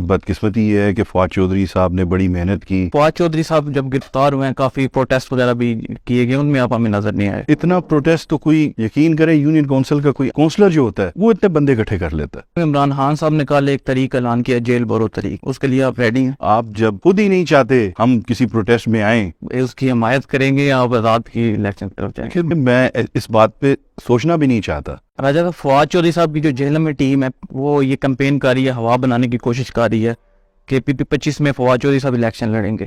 بدقسمتی یہ ہے کہ فواد چودھری صاحب نے بڑی محنت کی. فواد چودھری صاحب جب گرفتار ہوئے ہیں کافی پروٹیسٹ وغیرہ بھی کیے گئے, ان میں آپ ہمیں نظر نہیں آئے. اتنا پروٹیسٹ تو کوئی یقین کرے یونین کونسل کا کوئی کونسلر جو ہوتا ہے وہ اتنے بندے اکٹھے کر لیتا ہے. عمران خان صاحب نے کل ایک طریق اعلان کیا, جیل برو طریق, اس کے لیے آپ ریڈی ہیں؟ آپ جب خود ہی نہیں چاہتے ہم کسی پروٹیسٹ میں آئیں, اس کی حمایت کریں گے یا آپ آزاد کی الیکشن کی طرف جائیں گے؟ میں اس بات پہ سوچنا بھی نہیں چاہتا. راجہ صاحب, فواد چودھری صاحب کی جو جیل میں ٹیم ہے وہ یہ کمپین کر رہی ہے, ہوا بنانے کی کوشش کر رہی ہے کہ PP-25 میں فواد چودھری صاحب الیکشن لڑیں گے,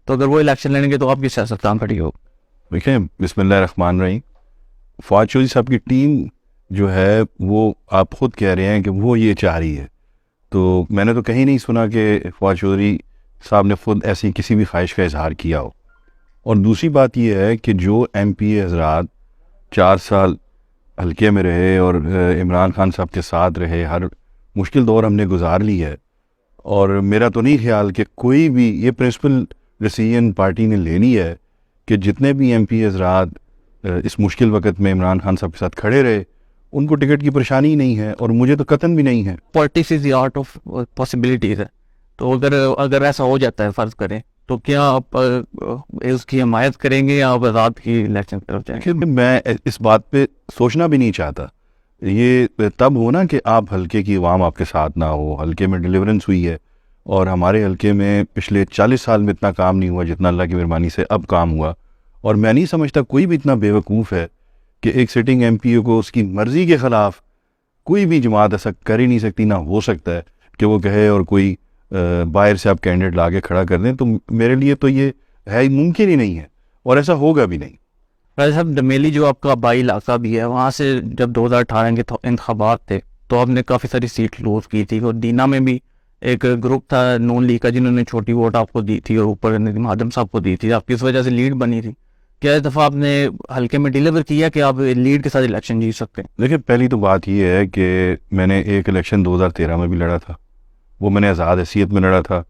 تو اگر وہ الیکشن لڑیں گے تو آپ کی سیاستدان کھڑی ہو. دیکھیں, بسم اللہ الرحمن الرحیم, فواد چودھری صاحب کی ٹیم جو ہے وہ آپ خود کہہ رہے ہیں کہ وہ یہ چاہ رہی ہے, تو میں نے تو کہیں نہیں سنا کہ فواد چودھری صاحب نے خود ایسی کسی بھی خواہش کا اظہار کیا ہو. اور دوسری بات یہ ہے کہ جو MP حضرات 4 سال حلقے میں رہے اور عمران خان صاحب کے ساتھ رہے, ہر مشکل دور ہم نے گزار لی ہے, اور میرا تو نہیں خیال کہ کوئی بھی یہ پرنسپل ڈیسیژن پارٹی نے لینی ہے کہ جتنے بھی MP حضرات اس مشکل وقت میں عمران خان صاحب کے ساتھ کھڑے رہے ان کو ٹکٹ کی پریشانی نہیں ہے, اور مجھے تو قطعاً بھی نہیں ہے. Politics is the art of possibilities ہے, تو اگر ایسا ہو جاتا ہے فرض کریں, تو کیا آپ اس کی حمایت کریں گے یا آپ آزاد کی الیکشن کی طرف جائیں گے؟ میں اس بات پہ سوچنا بھی نہیں چاہتا. یہ تب ہونا کہ آپ حلقے کی عوام آپ کے ساتھ نہ ہو, حلقے میں ڈیلیورنس ہوئی ہے, اور ہمارے حلقے میں پچھلے 40 سال میں اتنا کام نہیں ہوا جتنا اللہ کی مہربانی سے اب کام ہوا. اور میں نہیں سمجھتا کوئی بھی اتنا بے وقوف ہے کہ ایک سٹنگ MP کو اس کی مرضی کے خلاف کوئی بھی جماعت ایسا کر ہی نہیں سکتی, نہ ہو سکتا ہے کہ وہ کہے اور کوئی باہر سے آپ کینڈیڈیٹ لا کے کھڑا کر دیں. تو میرے لیے تو یہ ہے ممکن ہی نہیں ہے, اور ایسا ہوگا بھی نہیں. راجہ صاحب, ڈمیلی جو آپ کا بائی علاقہ بھی ہے, وہاں سے جب 2018 کے انتخابات تھے تو آپ نے کافی ساری سیٹ لوز کی تھی, اور دینا میں بھی ایک گروپ تھا نون لیگ کا جنہوں نے چھوٹی ووٹ آپ کو دی تھی اور اوپر ندیم آدم صاحب کو دی تھی, آپ کی اس وجہ سے لیڈ بنی تھی. کیا اس دفعہ آپ نے حلقے میں ڈیلیور کیا کہ آپ لیڈ کے ساتھ الیکشن جیت سکتے ہیں؟ دیکھیں, پہلی تو بات یہ ہے کہ میں نے ایک الیکشن 2013 میں بھی لڑا تھا, وہ میں نے آزاد حیثیت میں لڑا تھا,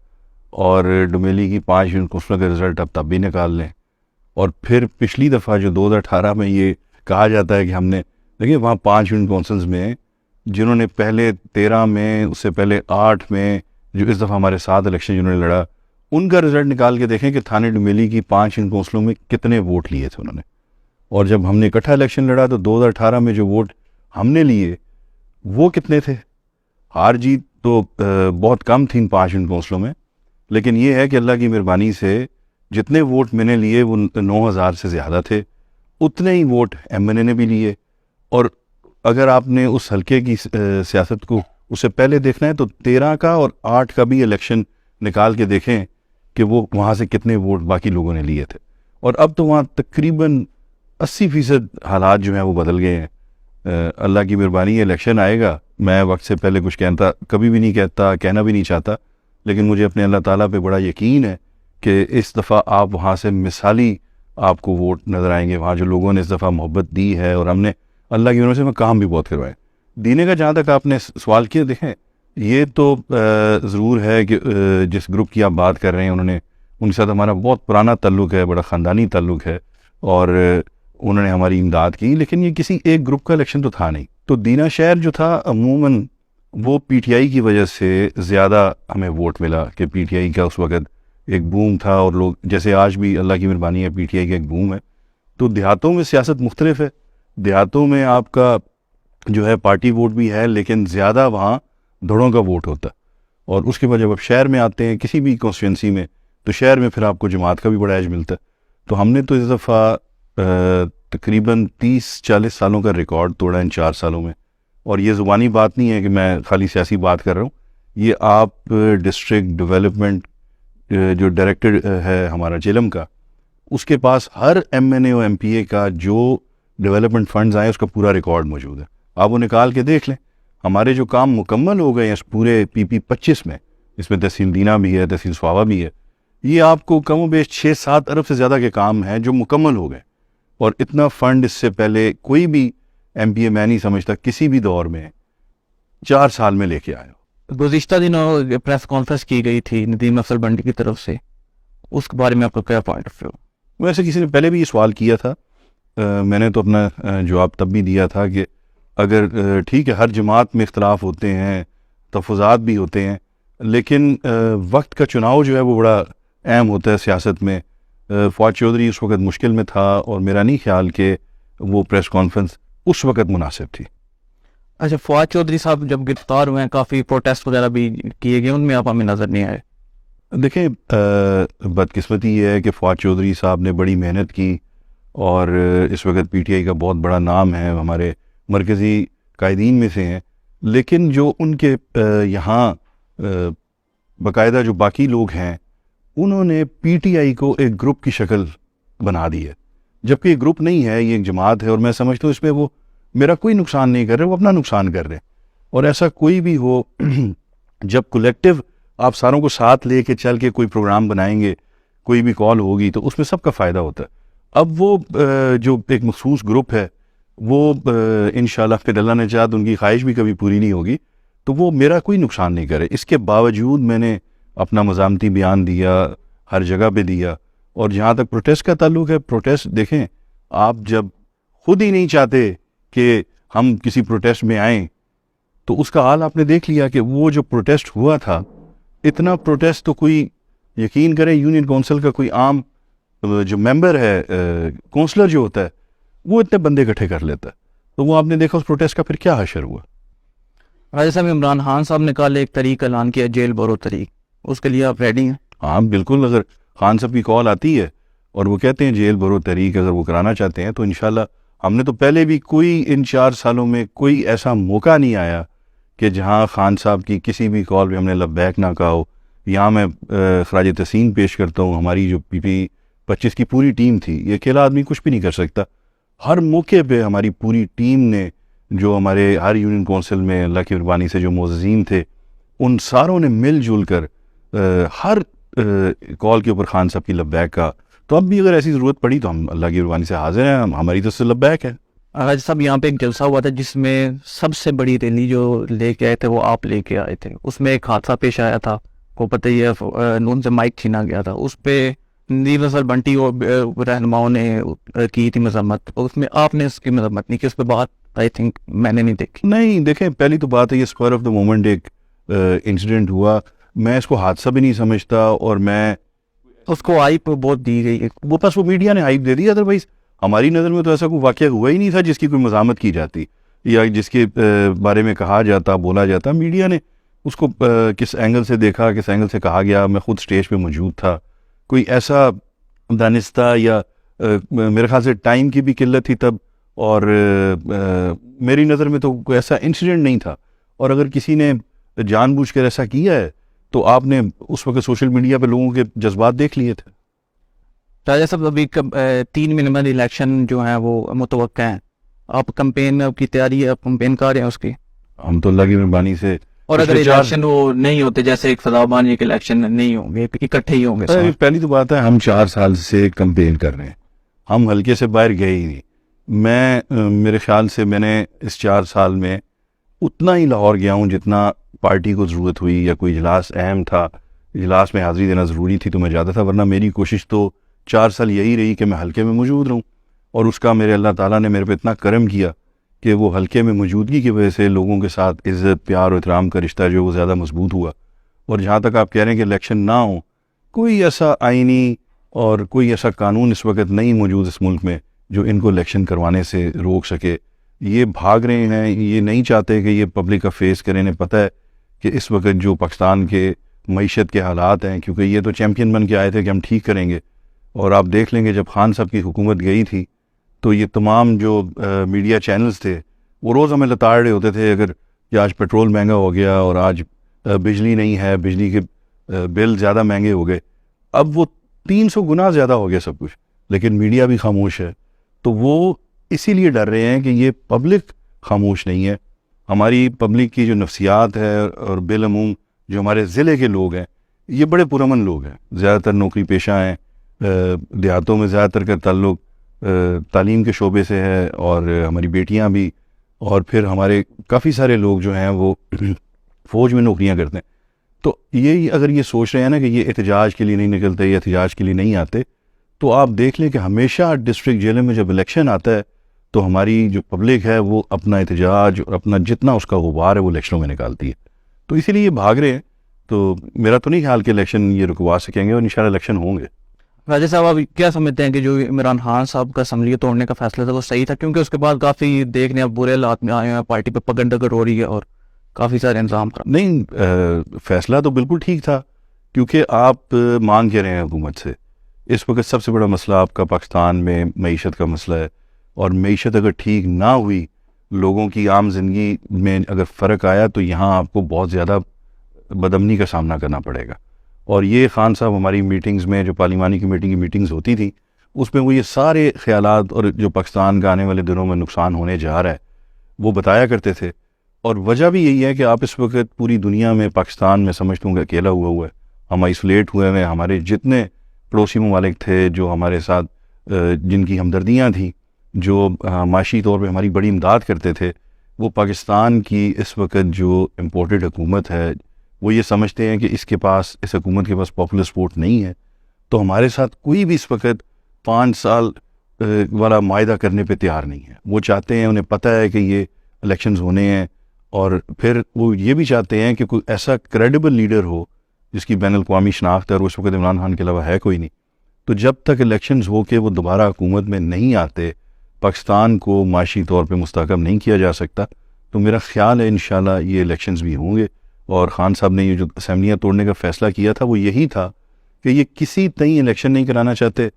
اور ڈومیلی کی 5 یونین کونسلوں کے رزلٹ اب تب بھی نکال لیں. اور پھر پچھلی دفعہ جو 2018 میں یہ کہا جاتا ہے کہ ہم نے, دیکھیں وہاں 5 یونین کونسلز میں جنہوں نے پہلے 13 میں, اس سے پہلے 8 میں, جو اس دفعہ ہمارے ساتھ الیکشن جنہوں نے لڑا, ان کا رزلٹ نکال کے دیکھیں کہ تھانے ڈومیلی کی 5 یونین کونسلوں میں کتنے ووٹ لیے تھے انہوں نے. اور جب ہم نے اکٹھا الیکشن لڑا تو 2018 میں جو ووٹ ہم نے لیے وہ کتنے تھے. ہار جیت تو بہت کم تھی ان 5 یونین کونسلوں میں, لیکن یہ ہے کہ اللہ کی مہربانی سے جتنے ووٹ میں نے لیے وہ 9,000 سے زیادہ تھے, اتنے ہی ووٹ MNA نے بھی لیے. اور اگر آپ نے اس حلقے کی سیاست کو اس سے پہلے دیکھنا ہے تو 13 کا اور 8 کا بھی الیکشن نکال کے دیکھیں کہ وہ وہاں سے کتنے ووٹ باقی لوگوں نے لیے تھے. اور اب تو وہاں تقریباً 80% حالات جو ہیں وہ بدل گئے ہیں. اللہ کی مہربانی ہے, الیکشن آئے گا. میں وقت سے پہلے کچھ کہتا کبھی بھی نہیں کہتا, کہنا بھی نہیں چاہتا, لیکن مجھے اپنے اللہ تعالیٰ پہ بڑا یقین ہے کہ اس دفعہ آپ وہاں سے مثالی آپ کو ووٹ نظر آئیں گے. وہاں جو لوگوں نے اس دفعہ محبت دی ہے, اور ہم نے اللہ کی مہربانی سے کام بھی بہت کروائے. دینے کا جہاں تک آپ نے سوال کیا, دیکھیں یہ تو ضرور ہے کہ جس گروپ کی آپ بات کر رہے ہیں ان کے ساتھ ہمارا بہت پرانا تعلق ہے, بڑا خاندانی تعلق ہے, اور انہوں نے ہماری امداد کی, لیکن یہ کسی ایک گروپ کا الیکشن تو تھا نہیں. تو دینا شہر جو تھا عموماً وہ PTI کی وجہ سے زیادہ ہمیں ووٹ ملا, کہ PTI کا اس وقت ایک بوم تھا, اور لوگ جیسے آج بھی اللہ کی مہربانی ہے PTI کا ایک بوم ہے. تو دیہاتوں میں سیاست مختلف ہے. دیہاتوں میں آپ کا جو ہے پارٹی ووٹ بھی ہے, لیکن زیادہ وہاں دھڑوں کا ووٹ ہوتا ہے. اور اس کے بعد جب آپ شہر میں آتے ہیں کسی بھی کانسٹیٹوئنسی میں, تو شہر میں پھر آپ کو جماعت کا بھی بڑا ایج ملتا ہے. تو ہم نے تو اس دفعہ تقریباً 30-40 سالوں کا ریکارڈ توڑا ان 4 سالوں میں. اور یہ زبانی بات نہیں ہے کہ میں خالی سیاسی بات کر رہا ہوں, یہ آپ ڈسٹرکٹ ڈیولپمنٹ جو ڈائریکٹر ہے ہمارا جیلم کا, اس کے پاس ہر MNA اور MPA کا جو ڈیولپمنٹ فنڈز آئے اس کا پورا ریکارڈ موجود ہے. آپ وہ نکال کے دیکھ لیں. ہمارے جو کام مکمل ہو گئے ہیں اس پورے PP-25 میں, اس میں تحصیل دینا بھی ہے, تحصیل سواوا بھی ہے, یہ آپ کو کم و بیش 6-7 ارب سے زیادہ کے کام ہیں جو مکمل ہو گئے. اور اتنا فنڈ اس سے پہلے کوئی بھی MPA میں نہیں سمجھتا کسی بھی دور میں 4 سال میں لے کے آیا. گزشتہ دنوں پریس کانفرنس کی گئی تھی ندیم افضل بنڈی کی طرف سے, اس کے بارے میں آپ کا کیا پوائنٹ آف ویو؟ ویسے کسی نے پہلے بھی یہ سوال کیا تھا, میں نے تو اپنا جواب تب بھی دیا تھا کہ اگر ٹھیک ہے ہر جماعت میں اختلاف ہوتے ہیں, تفوضات بھی ہوتے ہیں, لیکن وقت کا چناؤ جو ہے وہ بڑا اہم ہوتا ہے سیاست میں. فواد چودھری اس وقت مشکل میں تھا اور میرا نہیں خیال کہ وہ پریس کانفرنس اس وقت مناسب تھی. اچھا، فواد چودھری صاحب جب گرفتار ہوئے ہیں کافی پروٹیسٹ وغیرہ بھی کیے گئے، ان میں آپ ہمیں نظر نہیں آئے. دیکھیں بدقسمتی یہ ہے کہ فواد چودھری صاحب نے بڑی محنت کی اور اس وقت پی ٹی آئی کا بہت بڑا نام ہے، ہمارے مرکزی قائدین میں سے ہیں، لیکن جو ان کے یہاں باقاعدہ جو باقی لوگ ہیں انہوں نے پی ٹی آئی کو ایک گروپ کی شکل بنا دی ہے، جبکہ یہ گروپ نہیں ہے، یہ ایک جماعت ہے. اور میں سمجھتا ہوں اس میں وہ میرا کوئی نقصان نہیں کر رہے، وہ اپنا نقصان کر رہے ہیں. اور ایسا کوئی بھی ہو جب کولیکٹیو آپ ساروں کو ساتھ لے کے چل کے کوئی پروگرام بنائیں گے، کوئی بھی کال ہوگی تو اس میں سب کا فائدہ ہوتا ہے. اب وہ جو ایک مخصوص گروپ ہے وہ انشاءاللہ پھر اللہ نے چاہا تو ان کی خواہش بھی کبھی پوری نہیں ہوگی، تو وہ میرا کوئی نقصان نہیں کرے. اس کے باوجود میں نے اپنا مزاحمتی بیان دیا، ہر جگہ پہ دیا. اور جہاں تک پروٹیسٹ کا تعلق ہے، پروٹیسٹ دیکھیں، آپ جب خود ہی نہیں چاہتے کہ ہم کسی پروٹیسٹ میں آئیں تو اس کا حال آپ نے دیکھ لیا کہ وہ جو پروٹیسٹ ہوا تھا، اتنا پروٹیسٹ تو کوئی یقین کریں یونین کونسل کا کوئی عام جو ممبر ہے، کونسلر جو ہوتا ہے، وہ اتنے بندے اکٹھے کر لیتا ہے. تو وہ آپ نے دیکھا اس پروٹیسٹ کا پھر کیا حشر ہوا. راجہ صاحب، عمران خان صاحب نے کل ایک طریق اعلان کیا، جیل برو طریق، اس کے لیے آپ ریڈی ہیں؟ ہاں بالکل، اگر خان صاحب کی کال آتی ہے اور وہ کہتے ہیں جیل برو طریق اگر وہ کرانا چاہتے ہیں تو انشاءاللہ. ہم نے تو پہلے بھی کوئی ان 4 سالوں میں کوئی ایسا موقع نہیں آیا کہ جہاں خان صاحب کی کسی بھی کال پہ ہم نے لبیک نہ کہا ہو. یہاں میں خراج تحسین پیش کرتا ہوں، ہماری جو پی پی 25 کی پوری ٹیم تھی، یہ اکیلا آدمی کچھ بھی نہیں کر سکتا. ہر موقع پہ ہماری پوری ٹیم نے، جو ہمارے ہر یونین کونسل میں اللہ کی مہربانی سے جو معززین تھے، ان ساروں نے مل جل کر ہر کال کے اوپر خان صاحب کی لبیک کا. تو اب بھی اگر ایسی ضرورت پڑی تو ہم اللہ کی مہربانی سے حاضر ہیں، ہماری طرف سے لبیک ہے. راجہ صاحب، یہاں پہ ایک جلسہ ہوا تھا جس میں سب سے بڑی ریلی جو لے کے آئے تھے وہ آپ لے کے آئے تھے. اس میں ایک حادثہ پیش آیا تھا، کو پتہ ہی ہے، نون سے مائک چھینا گیا تھا. اس پہ ندیم نسل بنٹی اور رہنماؤں نے کی تھی مذمت، اور اس میں آپ نے اس کی مذمت نہیں کی. اس پہ بات آئی تھنک میں نے نہیں دیکھی. نہیں دیکھیں، پہلی تو بات ہے یہ اسپر آف دا مومنٹ ایک انسیڈنٹ ہوا، میں اس کو حادثہ بھی نہیں سمجھتا. اور میں اس کو آئپ بہت دی گئی، وہ بس وہ میڈیا نے ہائپ دے دی. ادروائز ہماری نظر میں تو ایسا کوئی واقعہ ہوا ہی نہیں تھا جس کی کوئی مذمت کی جاتی یا جس کے بارے میں کہا جاتا، بولا جاتا. میڈیا نے اس کو کس اینگل سے دیکھا، کس اینگل سے کہا گیا. میں خود سٹیج پہ موجود تھا. کوئی ایسا دانستہ یا میرے خیال سے ٹائم کی بھی قلت تھی تب، اور میری نظر میں تو کوئی ایسا انسیڈنٹ نہیں تھا. اور اگر کسی نے جان بوجھ کر ایسا کیا ہے تو آپ نے اس وقت سوشل میڈیا پہ لوگوں کے جذبات دیکھ لیے تھے. راجہ صاحب، ابھی 3 مہینے بعد الیکشن جو ہیں وہ متوقع ہیں. آپ کمپین کی تیاری ہے، آپ کمپین کر رہے ہیں اس کی؟ ہم تو اللہ کی مہربانی سے، اور اگر الیکشن وہ نہیں ہوتے، جیسے ایک فضابان ایک الیکشن نہیں ہوں گے، اکٹھے ہی ہوں گے؟ پہلی تو بات ہے ہم 4 سال سے کمپین کر رہے ہیں، ہم ہلکے سے باہر گئے ہی نہیں. میرے خیال سے میں نے اس 4 سال میں اتنا ہی لاہور گیا ہوں جتنا پارٹی کو ضرورت ہوئی یا کوئی اجلاس اہم تھا، اجلاس میں حاضری دینا ضروری تھی تو میں جاتا تھا. ورنہ میری کوشش تو 4 سال یہی رہی کہ میں حلقے میں موجود رہوں. اور اس کا میرے اللہ تعالیٰ نے میرے پہ اتنا کرم کیا کہ وہ حلقے میں موجودگی کی وجہ سے لوگوں کے ساتھ عزت، پیار و احترام کا رشتہ جو وہ زیادہ مضبوط ہوا. اور جہاں تک آپ کہہ رہے ہیں کہ الیکشن نہ ہو، کوئی ایسا آئینی اور کوئی ایسا قانون اس وقت نہیں موجود اس ملک میں جو ان کو الیکشن کروانے سے روک سکے. یہ بھاگ رہے ہیں، یہ نہیں چاہتے کہ یہ پبلک کا فیس کریں. انہیں پتہ ہے کہ اس وقت جو پاکستان کے معیشت کے حالات ہیں، کیونکہ یہ تو چیمپئن بن کے آئے تھے کہ ہم ٹھیک کریں گے. اور آپ دیکھ لیں گے جب خان صاحب کی حکومت گئی تھی تو یہ تمام جو میڈیا چینلز تھے وہ روز ہمیں لتاڑ رہے ہوتے تھے اگر کہ آج پیٹرول مہنگا ہو گیا اور آج بجلی نہیں ہے، بجلی کے بل زیادہ مہنگے ہو گئے. اب وہ 300 گنا زیادہ ہو گیا سب کچھ، لیکن میڈیا بھی خاموش ہے. تو وہ اسی لیے ڈر رہے ہیں کہ یہ پبلک خاموش نہیں ہے. ہماری پبلک کی جو نفسیات ہے اور بالعموم جو ہمارے ضلع کے لوگ ہیں یہ بڑے پرامن لوگ ہیں، زیادہ تر نوکری پیشہ ہیں، دیہاتوں میں زیادہ تر کا تعلق تعلیم کے شعبے سے ہے، اور ہماری بیٹیاں بھی، اور پھر ہمارے کافی سارے لوگ جو ہیں وہ فوج میں نوکریاں کرتے ہیں. تو یہ اگر یہ سوچ رہے ہیں نا کہ یہ احتجاج کے لیے نہیں نکلتے یا احتجاج کے لیے نہیں آتے، تو آپ دیکھ لیں کہ ہمیشہ ڈسٹرکٹ جیلوں میں جب الیکشن آتا ہے تو ہماری جو پبلک ہے وہ اپنا احتجاج اور اپنا جتنا اس کا غبار ہے وہ الیکشنوں میں نکالتی ہے. تو اسی لیے یہ بھاگ رہے ہیں. تو میرا تو نہیں خیال کہ الیکشن یہ رکوا سکیں گے، اور انشاءاللہ الیکشن ہوں گے۔ راجہ صاحب آپ کیا سمجھتے ہیں کہ جو عمران خان صاحب کا اسمبلی توڑنے کا فیصلہ تھا وہ صحیح تھا؟ کیونکہ اس کے بعد کافی دیکھنے اب برے حالات میں آئے ہیں، پارٹی پہ پکڑ دکڑ ہو رہی ہے اور کافی سارے انضام پر۔ نہیں، فیصلہ تو بالکل ٹھیک تھا، کیونکہ آپ مانگ کے رہے ہیں حکومت سے۔ اس وقت سب سے بڑا مسئلہ آپ کا پاکستان میں معیشت کا مسئلہ ہے، اور معیشت اگر ٹھیک نہ ہوئی، لوگوں کی عام زندگی میں اگر فرق آیا، تو یہاں آپ کو بہت زیادہ بدامنی کا سامنا کرنا پڑے گا۔ اور یہ خان صاحب ہماری میٹنگز میں، جو پارلیمانی کمیٹی کی میٹنگز ہوتی تھیں، اس میں وہ یہ سارے خیالات اور جو پاکستان کا آنے والے دنوں میں نقصان ہونے جا رہا ہے وہ بتایا کرتے تھے۔ اور وجہ بھی یہی ہے کہ آپ اس وقت پوری دنیا میں، پاکستان میں سمجھتا ہوں کہ اکیلا ہوا ہے، ہم آئسولیٹ ہوئے ہیں۔ ہمارے جتنے پڑوسی ممالک تھے جو ہمارے ساتھ جن کی ہمدردیاں تھیں، جو معاشی طور پہ ہماری بڑی امداد کرتے تھے، وہ پاکستان کی اس وقت جو امپورٹڈ حکومت ہے، وہ یہ سمجھتے ہیں کہ اس حکومت کے پاس پاپولر سپورٹ نہیں ہے، تو ہمارے ساتھ کوئی بھی اس وقت 5 سال والا معاہدہ کرنے پہ تیار نہیں ہے۔ وہ چاہتے ہیں، انہیں پتہ ہے کہ یہ الیکشنز ہونے ہیں، اور پھر وہ یہ بھی چاہتے ہیں کہ کوئی ایسا کریڈیبل لیڈر ہو جس کی بین الاقوامی شناخت ہے، اور اس وقت عمران خان کے علاوہ ہے کوئی نہیں۔ تو جب تک الیکشنز ہو کے وہ دوبارہ حکومت میں نہیں آتے، پاکستان کو معاشی طور پہ مستحکم نہیں کیا جا سکتا۔ تو میرا خیال ہے انشاءاللہ یہ الیکشنز بھی ہوں گے۔ اور خان صاحب نے یہ جو اسمبلیاں توڑنے کا فیصلہ کیا تھا وہ یہی تھا کہ یہ کسی تئیں الیکشن نہیں کرانا چاہتے،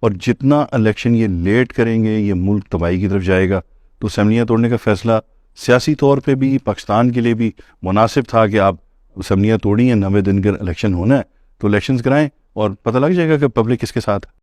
اور جتنا الیکشن یہ لیٹ کریں گے یہ ملک تباہی کی طرف جائے گا۔ تو اسمبلیاں توڑنے کا فیصلہ سیاسی طور پہ بھی پاکستان کے لیے بھی مناسب تھا کہ آپ اسمبلیاں توڑی ہیں، 90 دن کا الیکشن ہونا ہے تو الیکشنز کرائیں، اور پتہ لگ جائے گا کہ پبلک کس کے ساتھ ہے۔